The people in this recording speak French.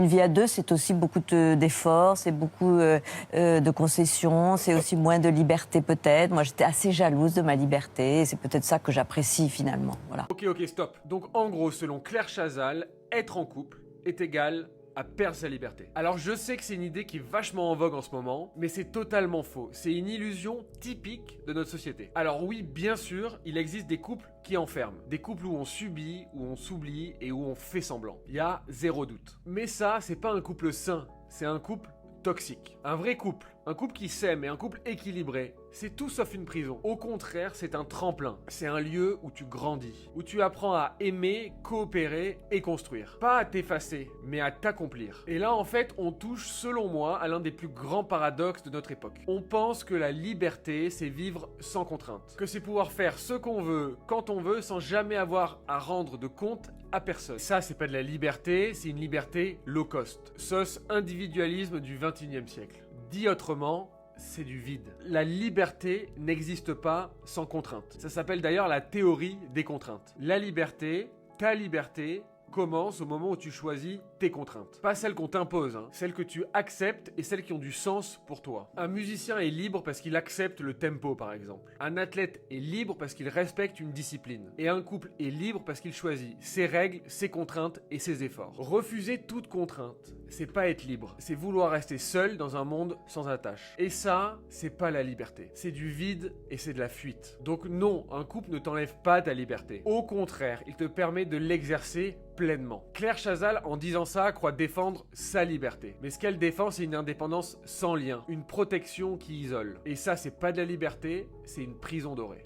Une vie à deux, c'est aussi beaucoup d'efforts, c'est beaucoup de concessions, c'est aussi moins de liberté peut-être. Moi, j'étais assez jalouse de ma liberté et c'est peut-être ça que j'apprécie finalement. Voilà. Ok, stop. Donc en gros, selon Claire Chazal, être en couple est égal à perdre sa liberté. Alors je sais que c'est une idée qui est vachement en vogue en ce moment, mais c'est totalement faux. C'est une illusion typique de notre société. Alors oui, bien sûr, il existe des couples qui enferment. Des couples où on subit, où on s'oublie et où on fait semblant. Il y a zéro doute. Mais ça, c'est pas un couple sain, c'est un couple toxique. Un vrai couple, un couple qui s'aime et un couple équilibré, c'est tout sauf une prison. Au contraire, c'est un tremplin. C'est un lieu où tu grandis, où tu apprends à aimer, coopérer et construire. Pas à t'effacer, mais à t'accomplir. Et là, en fait, on touche, selon moi, à l'un des plus grands paradoxes de notre époque. On pense que la liberté, c'est vivre sans contrainte. Que c'est pouvoir faire ce qu'on veut, quand on veut, sans jamais avoir à rendre de compte à personne. Ça, c'est pas de la liberté, c'est une liberté low cost. Sauce individualisme du 21e siècle. Dit autrement, c'est du vide. La liberté n'existe pas sans contrainte. Ça s'appelle d'ailleurs la théorie des contraintes. La liberté, ta liberté, commence au moment où tu choisis tes contraintes. Pas celles qu'on t'impose, celles que tu acceptes et celles qui ont du sens pour toi. Un musicien est libre parce qu'il accepte le tempo par exemple. Un athlète est libre parce qu'il respecte une discipline. Et un couple est libre parce qu'il choisit ses règles, ses contraintes et ses efforts. Refuser toute contrainte, c'est pas être libre. C'est vouloir rester seul dans un monde sans attache. Et ça, c'est pas la liberté. C'est du vide et c'est de la fuite. Donc non, un couple ne t'enlève pas ta liberté. Au contraire, il te permet de l'exercer pleinement. Claire Chazal, en disant ça, croit défendre sa liberté. Mais ce qu'elle défend, c'est une indépendance sans lien, une protection qui isole. Et ça, c'est pas de la liberté, c'est une prison dorée.